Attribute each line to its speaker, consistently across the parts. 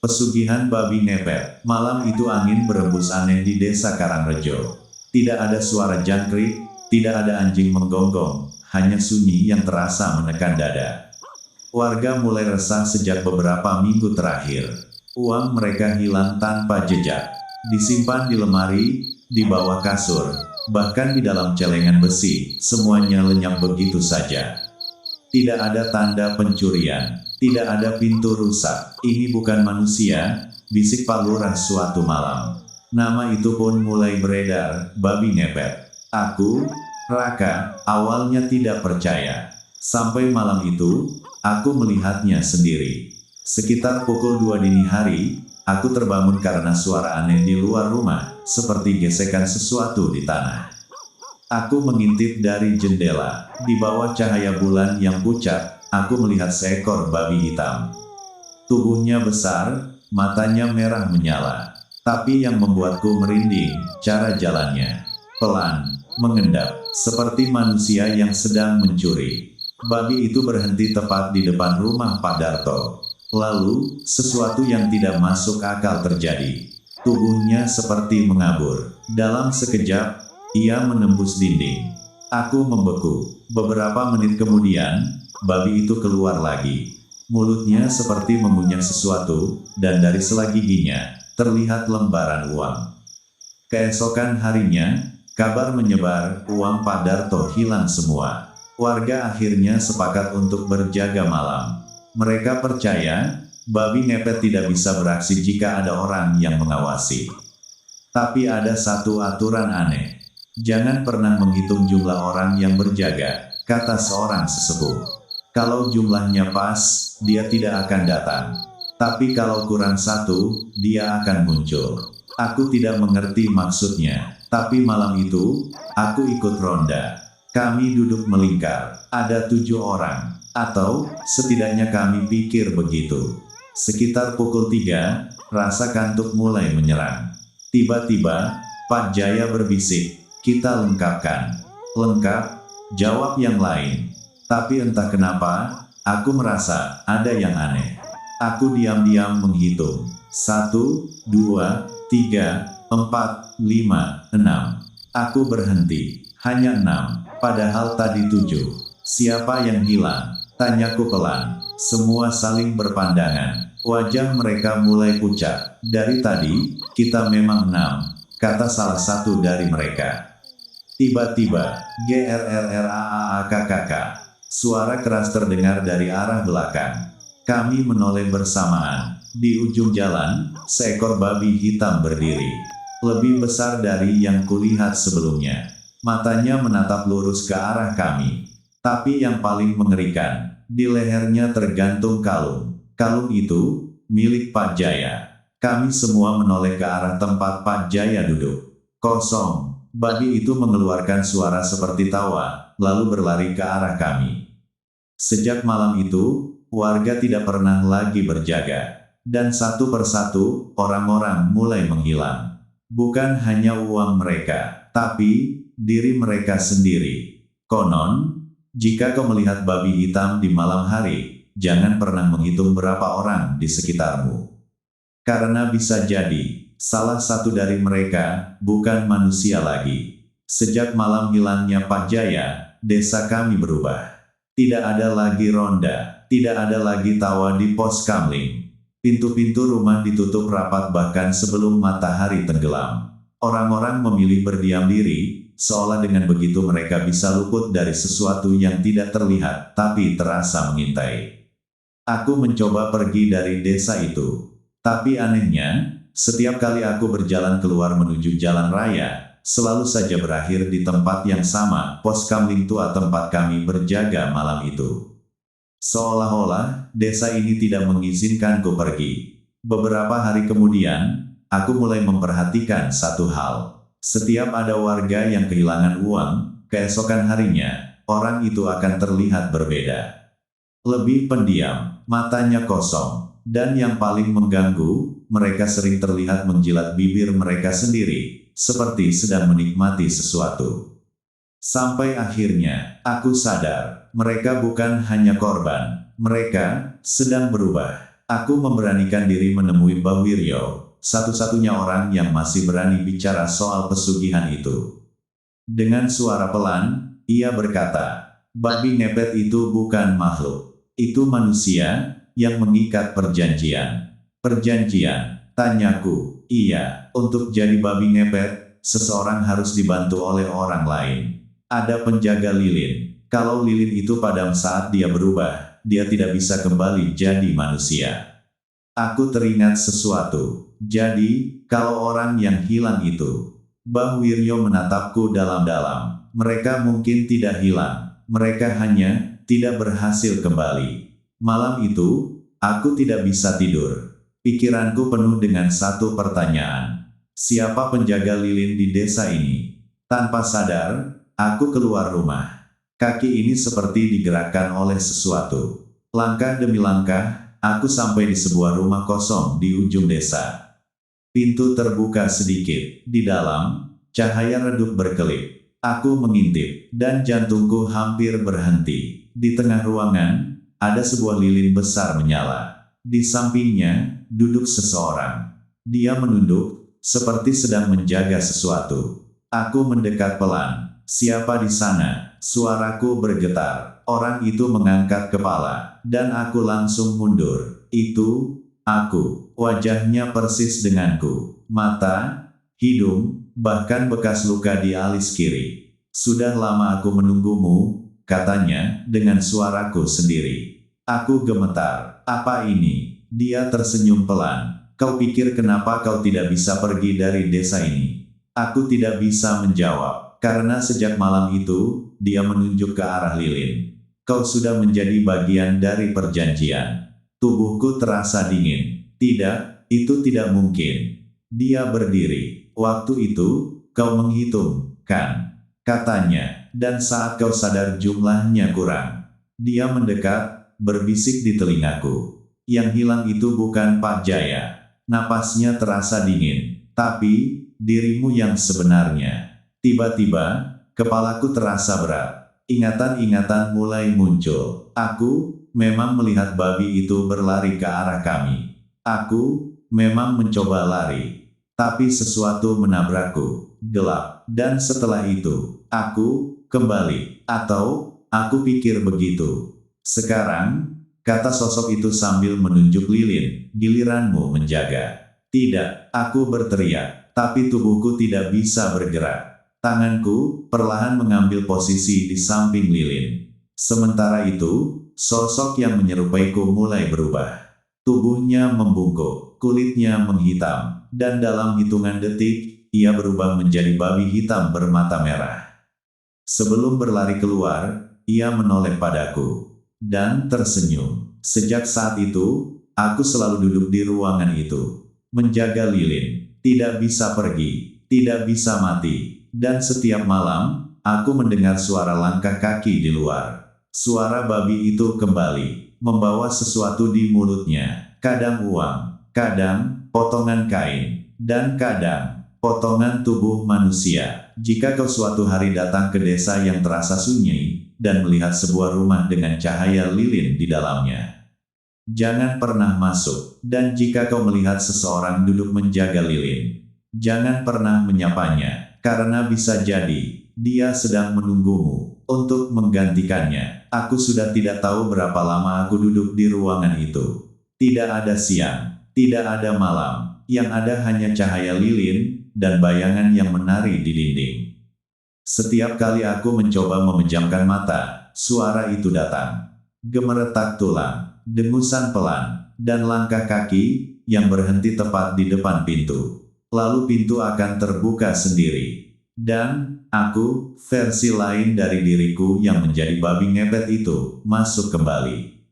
Speaker 1: Pesugihan babi ngepet. Malam itu angin berembus aneh di desa Karangrejo. Tidak ada suara jangkrik, tidak ada anjing menggonggong, hanya sunyi yang terasa menekan dada. Warga mulai resah sejak beberapa minggu terakhir. Uang mereka hilang tanpa jejak. Disimpan di lemari, di bawah kasur, bahkan di dalam celengan besi, semuanya lenyap begitu saja. Tidak ada tanda pencurian, tidak ada pintu rusak. Ini bukan manusia, bisik Pak Lurah suatu malam. Nama itu pun mulai beredar, babi ngepet. Aku, Raka, awalnya tidak percaya. Sampai malam itu, aku melihatnya sendiri. Sekitar pukul 2 dini hari, aku terbangun karena suara aneh di luar rumah, seperti gesekan sesuatu di tanah. Aku mengintip dari jendela. Di bawah cahaya bulan yang pucat, aku melihat seekor babi hitam. Tubuhnya besar, matanya merah menyala. Tapi yang membuatku merinding, cara jalannya. Pelan, mengendap, seperti manusia yang sedang mencuri. Babi itu berhenti tepat di depan rumah Pak Darto. Lalu, sesuatu yang tidak masuk akal terjadi. Tubuhnya seperti mengabur. Dalam sekejap, ia menembus dinding. Aku membeku. Beberapa menit kemudian, babi itu keluar lagi. Mulutnya seperti mengunyah sesuatu, dan dari sela giginya, terlihat lembaran uang. Keesokan harinya, kabar menyebar, uang Pak Darto hilang semua. Warga akhirnya sepakat untuk berjaga malam. Mereka percaya, babi ngepet tidak bisa beraksi jika ada orang yang mengawasi. Tapi ada satu aturan aneh. Jangan pernah menghitung jumlah orang yang berjaga, kata seorang sesepuh. Kalau jumlahnya pas, dia tidak akan datang. Tapi kalau kurang satu, dia akan muncul. Aku tidak mengerti maksudnya. Tapi malam itu, aku ikut ronda. Kami duduk melingkar. Ada 7 orang. Atau, setidaknya kami pikir begitu. Sekitar pukul 3, rasa kantuk mulai menyerang. Tiba-tiba, Pak Jaya berbisik. Kita lengkapkan. Lengkap, jawab yang lain. Tapi entah kenapa, aku merasa ada yang aneh. Aku diam-diam menghitung. 1, 2, 3, 4, 5, 6. Aku berhenti. Hanya 6. Padahal tadi 7. Siapa yang hilang? Tanyaku pelan. Semua saling berpandangan. Wajah mereka mulai pucat. Dari tadi, kita memang 6. Kata salah satu dari mereka. Tiba-tiba, GRRRAAAKKK. Suara keras terdengar dari arah belakang. Kami menoleh bersamaan. Di ujung jalan, seekor babi hitam berdiri. Lebih besar dari yang kulihat sebelumnya. Matanya menatap lurus ke arah kami. Tapi yang paling mengerikan, di lehernya tergantung kalung. Kalung itu, milik Pak Jaya. Kami semua menoleh ke arah tempat Pak Jaya duduk. Kosong. Babi itu mengeluarkan suara seperti tawa, lalu berlari ke arah kami. Sejak malam itu, warga tidak pernah lagi berjaga. Dan satu persatu, orang-orang mulai menghilang. Bukan hanya uang mereka, tapi diri mereka sendiri. Konon, jika kau melihat babi hitam di malam hari, jangan pernah menghitung berapa orang di sekitarmu. Karena bisa jadi, salah satu dari mereka, bukan manusia lagi. Sejak malam hilangnya Pak Jaya, desa kami berubah. Tidak ada lagi ronda, tidak ada lagi tawa di pos kamling. Pintu-pintu rumah ditutup rapat bahkan sebelum matahari tenggelam. Orang-orang memilih berdiam diri, seolah dengan begitu mereka bisa luput dari sesuatu yang tidak terlihat, tapi terasa mengintai. Aku mencoba pergi dari desa itu. Tapi anehnya, setiap kali aku berjalan keluar menuju jalan raya, selalu saja berakhir di tempat yang sama, pos kamling tua tempat kami berjaga malam itu. Seolah-olah, desa ini tidak mengizinkanku pergi. Beberapa hari kemudian, aku mulai memperhatikan satu hal. Setiap ada warga yang kehilangan uang, keesokan harinya, orang itu akan terlihat berbeda. Lebih pendiam, matanya kosong. Dan yang paling mengganggu, mereka sering terlihat menjilat bibir mereka sendiri, seperti sedang menikmati sesuatu. Sampai akhirnya, aku sadar, mereka bukan hanya korban, mereka sedang berubah. Aku memberanikan diri menemui Bawiryo, satu-satunya orang yang masih berani bicara soal pesugihan itu. Dengan suara pelan, ia berkata, babi ngepet itu bukan makhluk. Itu manusia, yang mengikat perjanjian. Perjanjian, tanyaku. Iya, untuk jadi babi ngepet, seseorang harus dibantu oleh orang lain. Ada penjaga lilin. Kalau lilin itu padam saat dia berubah, dia tidak bisa kembali jadi manusia. Aku teringat sesuatu. Jadi, kalau orang yang hilang itu. Bawiryo menatapku dalam-dalam. Mereka mungkin tidak hilang. Mereka hanya tidak berhasil kembali. Malam itu, aku tidak bisa tidur. Pikiranku penuh dengan satu pertanyaan. Siapa penjaga lilin di desa ini? Tanpa sadar, aku keluar rumah. Kaki ini seperti digerakkan oleh sesuatu. Langkah demi langkah, aku sampai di sebuah rumah kosong di ujung desa. Pintu terbuka sedikit. Di dalam, cahaya redup berkelip. Aku mengintip, dan jantungku hampir berhenti. Di tengah ruangan, ada sebuah lilin besar menyala. Di sampingnya, duduk seseorang. Dia menunduk, seperti sedang menjaga sesuatu. Aku mendekat pelan. Siapa di sana? Suaraku bergetar. Orang itu mengangkat kepala, dan aku langsung mundur. Itu, aku. Wajahnya persis denganku. Mata, hidung, bahkan bekas luka di alis kiri. Sudah lama aku menunggumu, katanya, dengan suaraku sendiri. Aku gemetar. Apa ini? Dia tersenyum pelan. Kau pikir kenapa kau tidak bisa pergi dari desa ini? Aku tidak bisa menjawab, karena sejak malam itu, dia menunjuk ke arah lilin. Kau sudah menjadi bagian dari perjanjian. Tubuhku terasa dingin. Tidak, itu tidak mungkin. Dia berdiri. Waktu itu, kau menghitung, kan? Katanya, dan saat kau sadar jumlahnya kurang. Dia mendekat, berbisik di telingaku. Yang hilang itu bukan Pak Jaya. Napasnya terasa dingin. Tapi, dirimu yang sebenarnya. Tiba-tiba, kepalaku terasa berat. Ingatan-ingatan mulai muncul. Aku, memang melihat babi itu berlari ke arah kami. Aku, memang mencoba lari. Tapi sesuatu menabrakku. Gelap. Dan setelah itu, aku, kembali. Atau, aku pikir begitu. Sekarang, kata sosok itu sambil menunjuk lilin, giliranmu menjaga. Tidak, aku berteriak. Tapi tubuhku tidak bisa bergerak. Tanganku, perlahan mengambil posisi di samping lilin. Sementara itu, sosok yang menyerupaiku mulai berubah. Tubuhnya membungkuk, kulitnya menghitam, dan dalam hitungan detik, ia berubah menjadi babi hitam bermata merah. Sebelum berlari keluar, ia menoleh padaku, dan tersenyum. Sejak saat itu, aku selalu duduk di ruangan itu. Menjaga lilin, tidak bisa pergi, tidak bisa mati, dan setiap malam, aku mendengar suara langkah kaki di luar. Suara babi itu kembali, membawa sesuatu di mulutnya, kadang uang, kadang potongan kain, dan kadang potongan tubuh manusia. Jika kau suatu hari datang ke desa yang terasa sunyi, dan melihat sebuah rumah dengan cahaya lilin di dalamnya, jangan pernah masuk, dan jika kau melihat seseorang duduk menjaga lilin, jangan pernah menyapanya, karena bisa jadi, dia sedang menunggumu untuk menggantikannya. Aku sudah tidak tahu berapa lama aku duduk di ruangan itu. Tidak ada siang, tidak ada malam, yang ada hanya cahaya lilin, dan bayangan yang menari di dinding. Setiap kali aku mencoba memejamkan mata, suara itu datang. Gemeretak tulang, dengusan pelan, dan langkah kaki, yang berhenti tepat di depan pintu. Lalu pintu akan terbuka sendiri. Dan, aku, versi lain dari diriku yang menjadi babi ngepet itu, masuk kembali.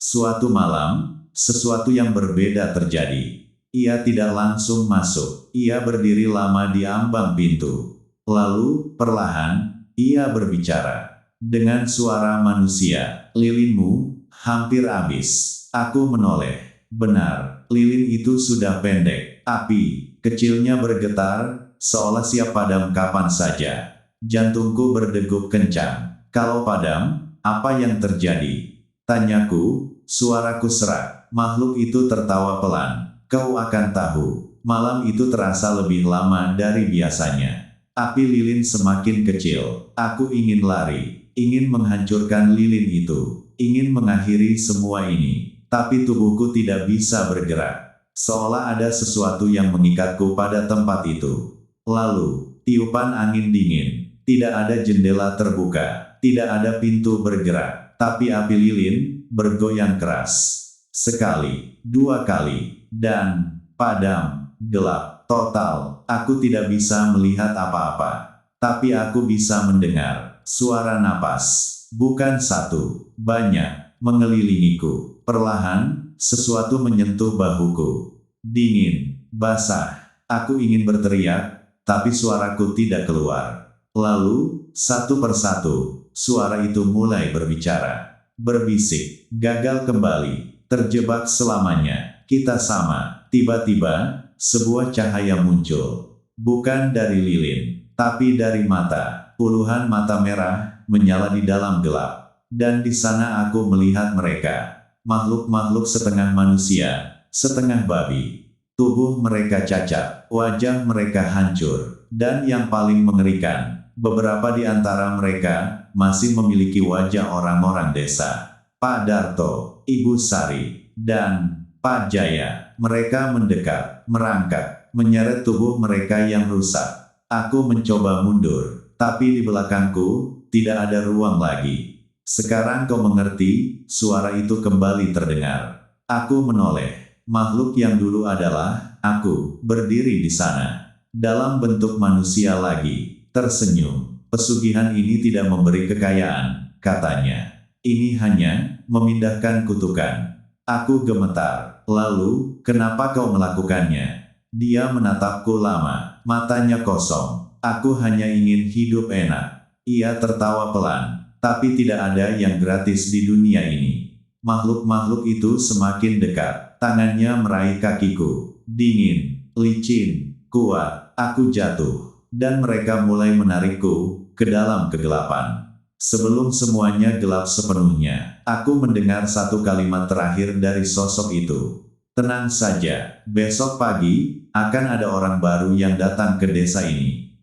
Speaker 1: Suatu malam, sesuatu yang berbeda terjadi. Ia tidak langsung masuk, ia berdiri lama di ambang pintu. Lalu, perlahan, ia berbicara. Dengan suara manusia, lilinmu, hampir habis. Aku menoleh. Benar, lilin itu sudah pendek. Api, kecilnya bergetar, seolah siap padam kapan saja. Jantungku berdegup kencang. Kalau padam, apa yang terjadi? Tanyaku, suaraku serak. Makhluk itu tertawa pelan. Kau akan tahu, malam itu terasa lebih lama dari biasanya. Api lilin semakin kecil. Aku ingin lari, ingin menghancurkan lilin itu, ingin mengakhiri semua ini. Tapi tubuhku tidak bisa bergerak. Seolah ada sesuatu yang mengikatku pada tempat itu. Lalu, tiupan angin dingin. Tidak ada jendela terbuka, tidak ada pintu bergerak, tapi api lilin bergoyang keras. Sekali, dua kali, dan padam, gelap, total. Aku tidak bisa melihat apa-apa, tapi aku bisa mendengar suara napas. Bukan satu, banyak, mengelilingiku. Perlahan, sesuatu menyentuh bahuku. Dingin, basah. Aku ingin berteriak, tapi suaraku tidak keluar. Lalu, satu persatu, suara itu mulai berbicara. Berbisik, gagal kembali, terjebak selamanya, kita sama. Tiba-tiba, sebuah cahaya muncul. Bukan dari lilin, tapi dari mata. Puluhan mata merah, menyala di dalam gelap. Dan di sana aku melihat mereka. Makhluk-makhluk setengah manusia, setengah babi. Tubuh mereka cacat, wajah mereka hancur. Dan yang paling mengerikan, beberapa di antara mereka masih memiliki wajah orang-orang desa. Pak Darto, Ibu Sari, dan Pak Jaya. Mereka mendekat, merangkak, menyeret tubuh mereka yang rusak. Aku mencoba mundur, tapi di belakangku tidak ada ruang lagi. Sekarang kau mengerti, suara itu kembali terdengar. Aku menoleh. Makhluk yang dulu adalah aku, berdiri di sana. Dalam bentuk manusia lagi. Tersenyum. Pesugihan ini tidak memberi kekayaan, katanya. Ini hanya memindahkan kutukan. Aku gemetar. Lalu, kenapa kau melakukannya? Dia menatapku lama, matanya kosong. Aku hanya ingin hidup enak. Ia tertawa pelan, tapi tidak ada yang gratis di dunia ini. Makhluk-makhluk itu semakin dekat. Tangannya meraih kakiku. Dingin, licin, kuat. Aku jatuh. Dan mereka mulai menarikku ke dalam kegelapan. Sebelum semuanya gelap sepenuhnya, aku mendengar satu kalimat terakhir dari sosok itu. Tenang saja, besok pagi akan ada orang baru yang datang ke desa ini.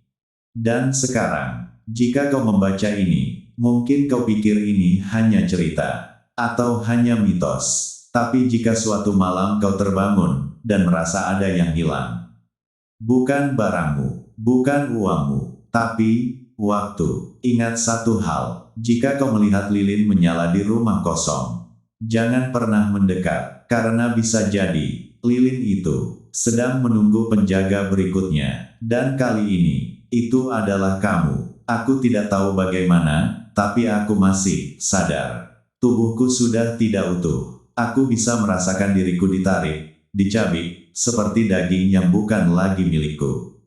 Speaker 1: Dan sekarang, jika kau membaca ini, mungkin kau pikir ini hanya cerita atau hanya mitos. Tapi jika suatu malam kau terbangun dan merasa ada yang hilang, bukan barangmu, bukan uangmu, tapi waktu. Ingat satu hal, jika kau melihat lilin menyala di rumah kosong, jangan pernah mendekat, karena bisa jadi lilin itu sedang menunggu penjaga berikutnya. Dan kali ini, itu adalah kamu. Aku tidak tahu bagaimana, tapi aku masih sadar. Tubuhku sudah tidak utuh. Aku bisa merasakan diriku ditarik, dicabik, seperti daging yang bukan lagi milikku.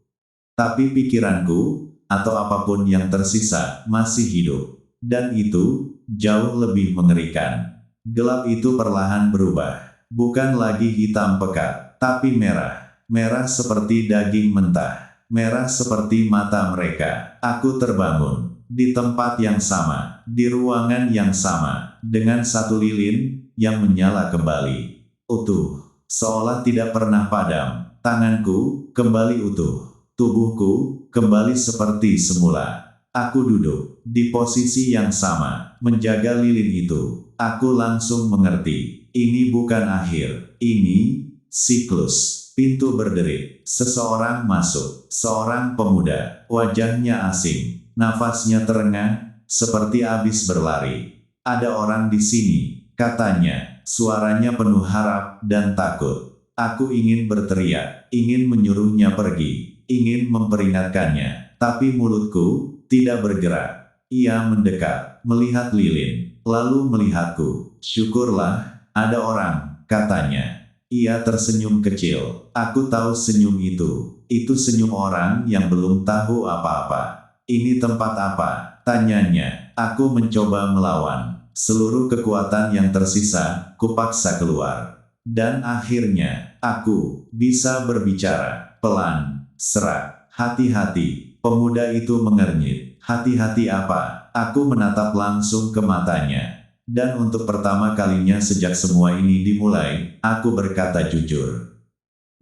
Speaker 1: Tapi pikiranku, atau apapun yang tersisa, masih hidup. Dan itu, jauh lebih mengerikan. Gelap itu perlahan berubah. Bukan lagi hitam pekat, tapi merah. Merah seperti daging mentah. Merah seperti mata mereka. Aku terbangun. Di tempat yang sama. Di ruangan yang sama. Dengan satu lilin yang menyala kembali. Utuh. Seolah tidak pernah padam. Tanganku kembali utuh. Tubuhku kembali seperti semula. Aku duduk di posisi yang sama, menjaga lilin itu. Aku langsung mengerti. Ini bukan akhir. Ini siklus. Pintu berderit. Seseorang masuk. Seorang pemuda. Wajahnya asing. Nafasnya terengah, seperti habis berlari. Ada orang di sini, katanya. Suaranya penuh harap dan takut. Aku ingin berteriak, ingin menyuruhnya pergi, ingin memperingatkannya. Tapi mulutku tidak bergerak. Ia mendekat, melihat lilin, lalu melihatku. Syukurlah, ada orang, katanya. Ia tersenyum kecil. Aku tahu senyum itu. Itu senyum orang yang belum tahu apa-apa. Ini tempat apa? Tanyanya. Aku mencoba melawan. Seluruh kekuatan yang tersisa, kupaksa keluar. Dan akhirnya, aku bisa berbicara. Pelan, serak. Hati-hati. Pemuda itu mengernyit. Hati-hati apa? Aku menatap langsung ke matanya. Dan untuk pertama kalinya sejak semua ini dimulai, aku berkata jujur.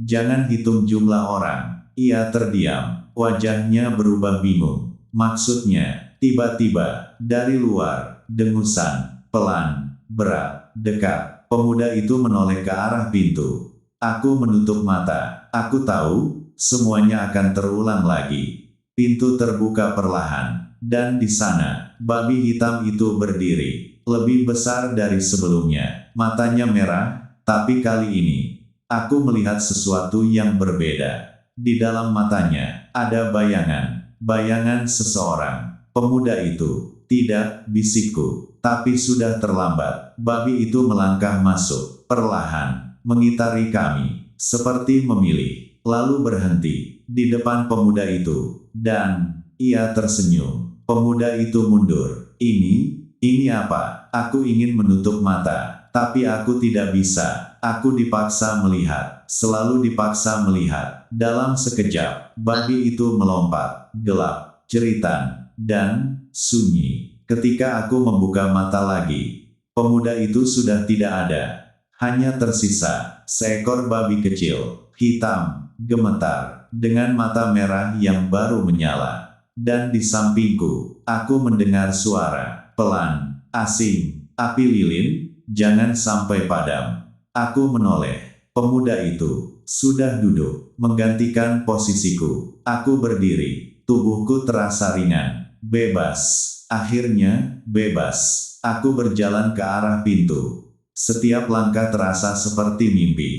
Speaker 1: Jangan hitung jumlah orang. Ia terdiam, wajahnya berubah bingung. Maksudnya, tiba-tiba, dari luar, dengusan, pelan, berat, dekat. Pemuda itu menoleh ke arah pintu. Aku menutup mata. Aku tahu, semuanya akan terulang lagi. Pintu terbuka perlahan, dan di sana, babi hitam itu berdiri, lebih besar dari sebelumnya. Matanya merah, tapi kali ini, aku melihat sesuatu yang berbeda. Di dalam matanya, ada bayangan, bayangan seseorang. Pemuda itu, tidak, bisikku, tapi sudah terlambat. Babi itu melangkah masuk, perlahan, mengitari kami, seperti memilih, lalu berhenti, di depan pemuda itu, dan, ia tersenyum. Pemuda itu mundur. Ini apa? Aku ingin menutup mata, tapi aku tidak bisa. Aku dipaksa melihat, selalu dipaksa melihat. Dalam sekejap, babi itu melompat, gelap, jeritan, dan sunyi. Ketika aku membuka mata lagi, pemuda itu sudah tidak ada. Hanya tersisa seekor babi kecil, hitam, gemetar, dengan mata merah yang baru menyala. Dan di sampingku, aku mendengar suara, pelan, asing, api lilin, jangan sampai padam. Aku menoleh. Pemuda itu sudah duduk, menggantikan posisiku. Aku berdiri, tubuhku terasa ringan, bebas. Akhirnya, bebas. Aku berjalan ke arah pintu. Setiap langkah terasa seperti mimpi.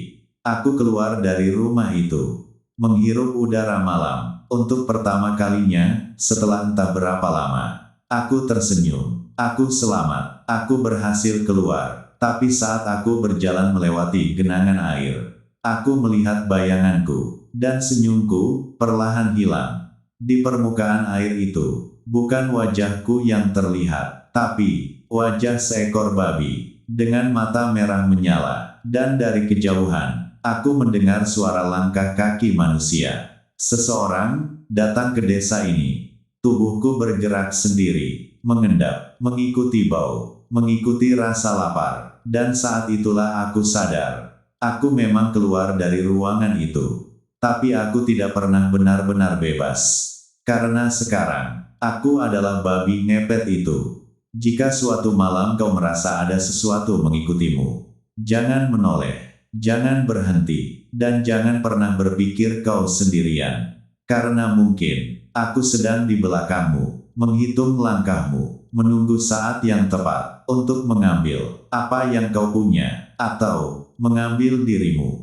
Speaker 1: Aku keluar dari rumah itu, menghirup udara malam. Untuk pertama kalinya, setelah entah berapa lama, aku tersenyum. Aku selamat. Aku berhasil keluar. Tapi saat aku berjalan melewati genangan air, aku melihat bayanganku, dan senyumku perlahan hilang. Di permukaan air itu, bukan wajahku yang terlihat, tapi wajah seekor babi, dengan mata merah menyala, dan dari kejauhan, aku mendengar suara langkah kaki manusia. Seseorang datang ke desa ini. Tubuhku bergerak sendiri, mengendap, mengikuti bau, mengikuti rasa lapar, dan saat itulah aku sadar. Aku memang keluar dari ruangan itu. Tapi aku tidak pernah benar-benar bebas. Karena sekarang, aku adalah babi ngepet itu. Jika suatu malam kau merasa ada sesuatu mengikutimu, jangan menoleh. Jangan berhenti, dan jangan pernah berpikir kau sendirian. Karena mungkin, aku sedang di belakangmu, menghitung langkahmu, menunggu saat yang tepat, untuk mengambil apa yang kau punya, atau mengambil dirimu.